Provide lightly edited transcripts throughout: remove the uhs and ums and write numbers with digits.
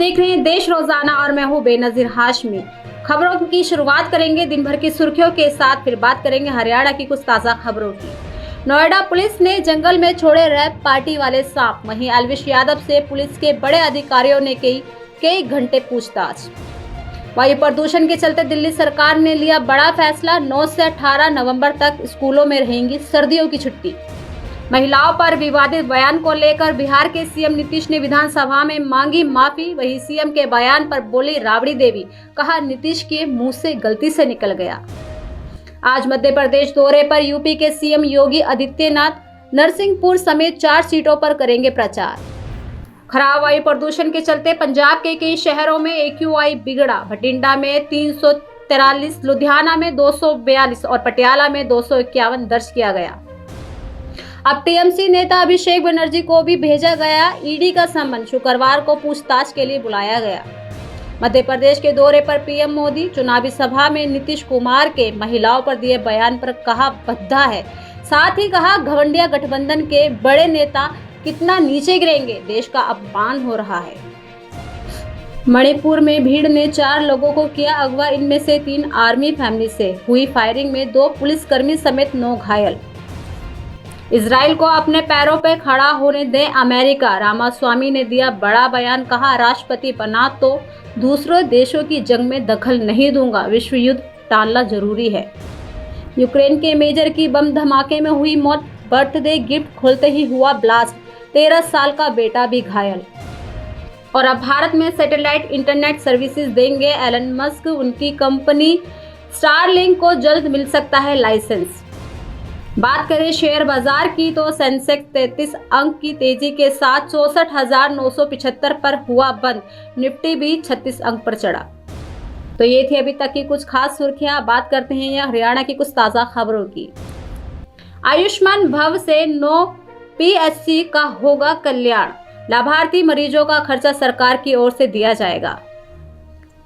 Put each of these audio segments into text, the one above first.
देख रहे हैं देश रोजाना और मैं हूं बेनजीर हाशमी। खबरों की शुरुआत करेंगे दिन भर की सुर्खियों के साथ, फिर बात करेंगे हरियाणा की कुछ ताजा खबरों की। नोएडा पुलिस ने जंगल में छोड़े रैप पार्टी वाले सांप। वहीं अलविश यादव से पुलिस के बड़े अधिकारियों ने कई घंटे पूछताछ। वायु प्रदूषण के चलते दिल्ली सरकार ने लिया बड़ा फैसला। 9 से 18 नवंबर तक स्कूलों में रहेंगी सर्दियों की छुट्टी। महिलाओं पर विवादित बयान को लेकर बिहार के सीएम नीतीश ने विधानसभा में मांगी माफी। वहीं सीएम के बयान पर बोली राबड़ी देवी, कहा नीतीश के मुंह से गलती से निकल गया। आज मध्य प्रदेश दौरे पर यूपी के सीएम योगी आदित्यनाथ नरसिंहपुर समेत 4 सीटों पर करेंगे प्रचार। खराब वायु प्रदूषण के चलते पंजाब के कई शहरों में AQI बिगड़ा। भटिंडा में 343, लुधियाना में 242 और पटियाला में 251 दर्ज किया गया। अब टीएमसी नेता अभिषेक बनर्जी को भी भेजा गया ईडी का समन। शुक्रवार को पूछताछ के लिए बुलाया गया। मध्य प्रदेश के दौरे पर पीएम मोदी। चुनावी सभा में नीतीश कुमार के महिलाओं पर दिए बयान पर कहा बद्धा है। साथ ही कहा घमंडिया गठबंधन के बड़े नेता कितना नीचे गिरेंगे, देश का अपमान हो रहा है। मणिपुर में भीड़ ने 4 लोगों को किया अगवा। इनमें से 3 आर्मी फैमिली से हुई फायरिंग में 2 पुलिसकर्मी समेत 9 घायल। इजराइल को अपने पैरों पर खड़ा होने दें अमेरिका। रामास्वामी ने दिया बड़ा बयान। कहा राष्ट्रपति बना तो दूसरे देशों की जंग में दखल नहीं दूंगा, विश्व युद्ध टालना जरूरी है। यूक्रेन के मेजर की बम धमाके में हुई मौत। बर्थडे गिफ्ट खोलते ही हुआ ब्लास्ट। 13 साल का बेटा भी घायल। और अब भारत में सैटेलाइट इंटरनेट सर्विसेज देंगे एलन मस्क। उनकी कंपनी स्टारलिंक को जल्द मिल सकता है लाइसेंस। बात करें शेयर बाजार की तो सेंसेक्स 33 अंक की तेजी के साथ 64,975 पर हुआ बंद। निफ्टी भी 36 अंक पर चढ़ा। तो ये थी अभी तक की कुछ खास सुर्खियां। बात करते हैं यह हरियाणा की कुछ ताजा खबरों की। आयुष्मान भव से 9 PHC का होगा कल्याण। लाभार्थी मरीजों का खर्चा सरकार की ओर से दिया जाएगा।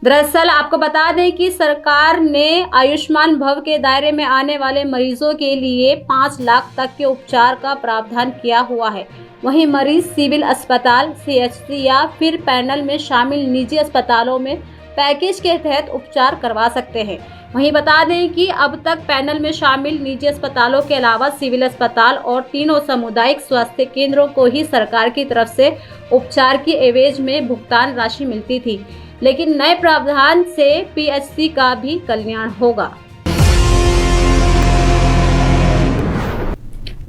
दरअसल आपको बता दें कि सरकार ने आयुष्मान भव के दायरे में आने वाले मरीजों के लिए 5 लाख तक के उपचार का प्रावधान किया हुआ है। वहीं मरीज सिविल अस्पताल, CHC या फिर पैनल में शामिल निजी अस्पतालों में पैकेज के तहत उपचार करवा सकते हैं। वहीं बता दें कि अब तक पैनल में शामिल निजी अस्पतालों के अलावा सिविल अस्पताल और तीनों सामुदायिक स्वास्थ्य केंद्रों को ही सरकार की तरफ से उपचार की एवज में भुगतान राशि मिलती थी, लेकिन नए प्रावधान से PHC का भी कल्याण होगा।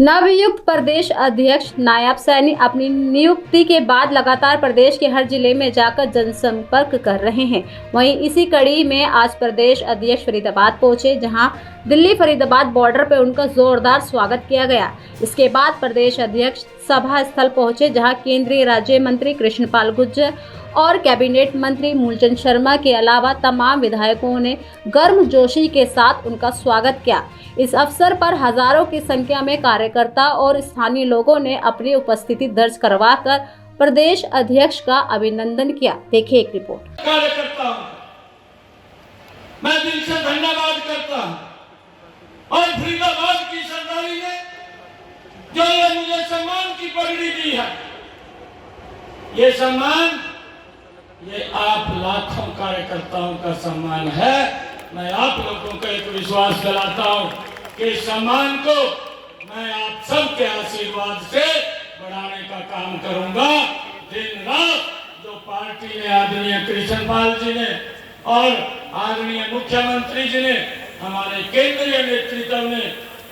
नवनियुक्त प्रदेश अध्यक्ष नायब सैनी अपनी नियुक्ति के बाद लगातार प्रदेश के हर जिले में जाकर जनसंपर्क कर रहे हैं। वहीं इसी कड़ी में आज प्रदेश अध्यक्ष फरीदाबाद पहुंचे, जहां दिल्ली फरीदाबाद बॉर्डर पर उनका जोरदार स्वागत किया गया। इसके बाद प्रदेश अध्यक्ष सभा स्थल पहुंचे, जहां केंद्रीय राज्य मंत्री कृष्णपाल गुर्जर और कैबिनेट मंत्री मूलचंद शर्मा के अलावा तमाम विधायकों ने गर्मजोशी के साथ उनका स्वागत किया। इस अवसर पर हजारों की संख्या में कार्यकर्ता और स्थानीय लोगों ने अपनी उपस्थिति दर्ज करवाकर प्रदेश अध्यक्ष का अभिनंदन किया। देखिए एक रिपोर्ट। कार्यकर्ता मैं दिल से धन्यवाद करता हूं और फरीदाबाद की सरदारी ने जो ये मुझे सम्मान की पगड़ी दी है, ये सम्मान ये आप लाखों कार्यकर्ताओं का सम्मान है। मैं आप लोगों को एक विश्वास दिलाता हूं कि सम्मान को मैं आप सबके आशीर्वाद से बढ़ाने का काम करूंगा। दिन रात जो पार्टी ने आदरणीय कृष्णपाल जी ने और आदरणीय मुख्यमंत्री जी ने, हमारे केंद्रीय नेतृत्व ने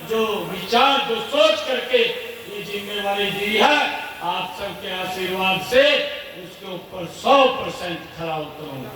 जो विचार, जो सोच करके ये जिम्मेवारी दी है, आप सबके आशीर्वाद से उसके ऊपर 100% खरा उतरूंगा।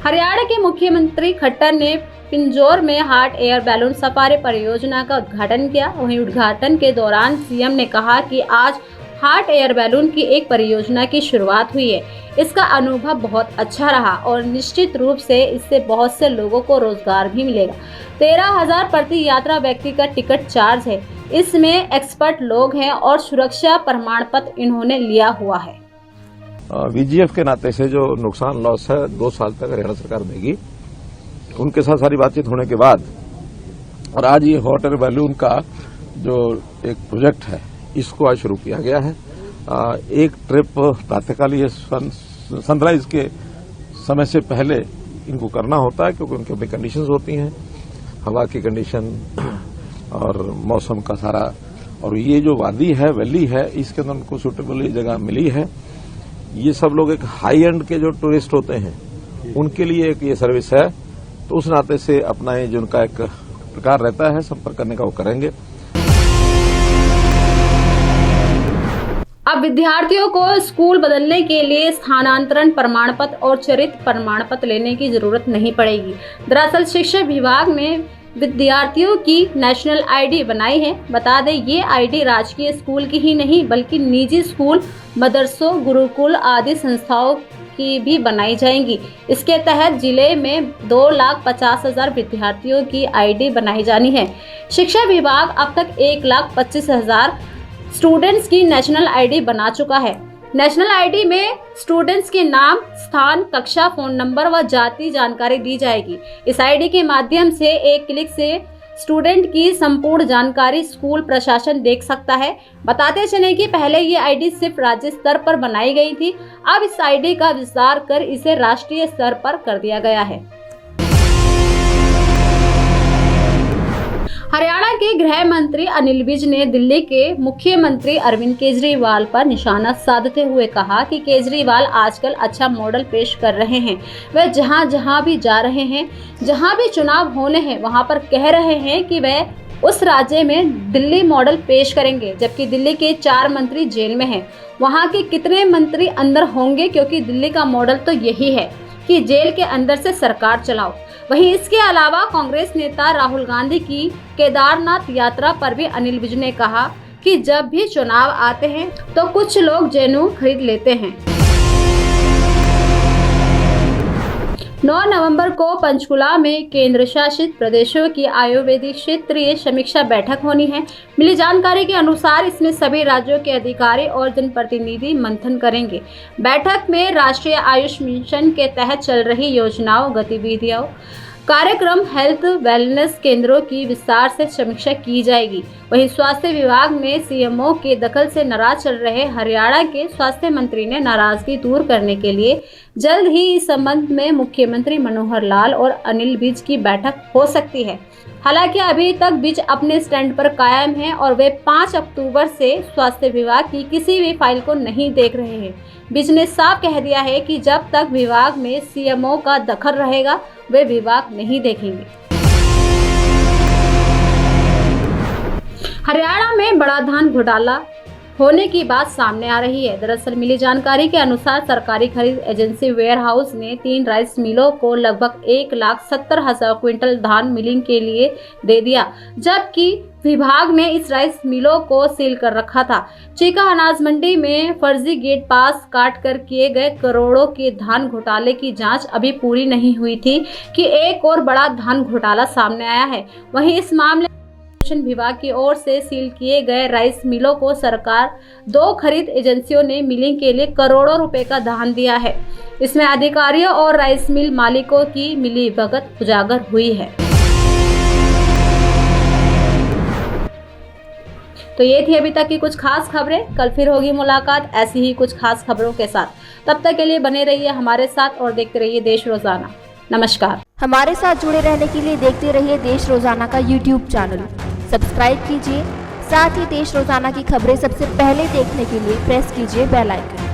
हरियाणा के मुख्यमंत्री खट्टर ने पिंजौर में हॉट एयर बैलून सफारी परियोजना का उद्घाटन किया। वहीं उद्घाटन के दौरान सीएम ने कहा कि आज हॉट एयर बैलून की एक परियोजना की शुरुआत हुई है। इसका अनुभव बहुत अच्छा रहा और निश्चित रूप से इससे बहुत से लोगों को रोजगार भी मिलेगा। 13,000 प्रति यात्रा व्यक्ति का टिकट चार्ज है। इसमें एक्सपर्ट लोग हैं और सुरक्षा प्रमाण पत्र इन्होंने लिया हुआ है। VGF के नाते से जो नुकसान लॉस है 2 साल तक हरियाणा सरकार देगी। उनके साथ सारी बातचीत होने के बाद और आज ये हॉट एयर बैलून का जो एक प्रोजेक्ट है, इसको आज शुरू किया गया है एक ट्रिप प्रातःकाल ये सनराइज के समय से पहले इनको करना होता है, क्योंकि उनकी अपनी कंडीशंस होती हैं, हवा की कंडीशन और मौसम का सारा। और ये जो वादी है, वैली है, इसके अंदर उनको सूटेबल जगह मिली है। ये सब लोग एक हाई एंड के जो टूरिस्ट होते हैं उनके लिए एक ये सर्विस है, तो उस नाते से अपना ये जो उनका एक प्रकार रहता है संपर्क करने का, वो करेंगे। अब विद्यार्थियों को स्कूल बदलने के लिए स्थानांतरण प्रमाण पत्र और चरित्र प्रमाण पत्र लेने की जरूरत नहीं पड़ेगी। दरअसल शिक्षा विभाग ने विद्यार्थियों की नेशनल आईडी बनाई है। बता दें, ये आईडी राजकीय स्कूल की ही नहीं बल्कि निजी स्कूल, मदरसों, गुरुकुल आदि संस्थाओं की भी बनाई जाएंगी। इसके तहत जिले में 2,50,000 विद्यार्थियों की आईडी बनाई जानी है। शिक्षा विभाग अब तक 1,25,000 स्टूडेंट्स की नेशनल आईडी बना चुका है। नेशनल आईडी में स्टूडेंट्स के नाम, स्थान, कक्षा, फोन नंबर व जाति जानकारी दी जाएगी। इस आईडी के माध्यम से एक क्लिक से स्टूडेंट की संपूर्ण जानकारी स्कूल प्रशासन देख सकता है। बताते चलें कि पहले ये आईडी सिर्फ राज्य स्तर पर बनाई गई थी, अब इस आईडी का विस्तार कर इसे राष्ट्रीय स्तर पर कर दिया गया है। हरियाणा के गृह मंत्री अनिल विज ने दिल्ली के मुख्यमंत्री अरविंद केजरीवाल पर निशाना साधते हुए कहा कि केजरीवाल आजकल अच्छा मॉडल पेश कर रहे हैं। वे जहां जहां भी जा रहे हैं, जहां भी चुनाव होने हैं, वहां पर कह रहे हैं कि वे उस राज्य में दिल्ली मॉडल पेश करेंगे, जबकि दिल्ली के 4 मंत्री जेल में हैं। वहां के कितने मंत्री अंदर होंगे, क्योंकि दिल्ली का मॉडल तो यही है कि जेल के अंदर से सरकार चलाओ। वहीं इसके अलावा कांग्रेस नेता राहुल गांधी की केदारनाथ यात्रा पर भी अनिल विज ने कहा कि जब भी चुनाव आते हैं तो कुछ लोग जेनू खरीद लेते हैं। 9 नवंबर को पंचकुला में केंद्र शासित प्रदेशों की आयुर्वेदिक क्षेत्रीय समीक्षा बैठक होनी है। मिली जानकारी के अनुसार इसमें सभी राज्यों के अधिकारी और जनप्रतिनिधि मंथन करेंगे। बैठक में राष्ट्रीय आयुष मिशन के तहत चल रही योजनाओं, गतिविधियों, कार्यक्रम, हेल्थ वेलनेस केंद्रों की विस्तार से समीक्षा की जाएगी। वहीं स्वास्थ्य विभाग में सीएमओ के दखल से नाराज चल रहे हरियाणा के स्वास्थ्य मंत्री ने नाराजगी दूर करने के लिए जल्द ही इस संबंध में मुख्यमंत्री मनोहर लाल और अनिल विज की बैठक हो सकती है। हालांकि अभी तक विज अपने स्टैंड पर कायम हैं और वे 5 अक्टूबर से स्वास्थ्य विभाग की किसी भी फाइल को नहीं देख रहे हैं। विज ने साफ कह दिया है कि जब तक विभाग में सीएमओ का दखल रहेगा वे विभाग नहीं देखेंगे। हरियाणा में बड़ा धान घोटाला होने की बात सामने आ रही है। दरअसल मिली जानकारी के अनुसार सरकारी खरीद एजेंसी वेयर हाउस ने 3 राइस मिलों को लगभग 1,70,000 क्विंटल धान मिलिंग के लिए दे दिया, जबकि विभाग ने इस राइस मिलों को सील कर रखा था। चीका अनाज मंडी में फर्जी गेट पास काट कर किए गए करोड़ों के धान घोटाले की जांच अभी पूरी नहीं हुई थी कि एक और बड़ा धान घोटाला सामने आया है। वहीं इस मामले विभाग की ओर से सील किए गए राइस मिलों को सरकार 2 खरीद एजेंसियों ने मिलिंग के लिए करोड़ों रुपए का दान दिया है। इसमें अधिकारियों और राइस मिल मालिकों की मिलीभगत उजागर हुई है। तो ये थी अभी तक की कुछ खास खबरें। कल फिर होगी मुलाकात ऐसी ही कुछ खास खबरों के साथ। तब तक के लिए बने रहिए हमारे साथ और देखते रहिए देश रोजाना। नमस्कार। हमारे साथ जुड़े रहने के लिए देखते रहिए देश रोजाना का YouTube चैनल सब्सक्राइब कीजिए। साथ ही देश रोजाना की खबरें सबसे पहले देखने के लिए प्रेस कीजिए बेल आइकन।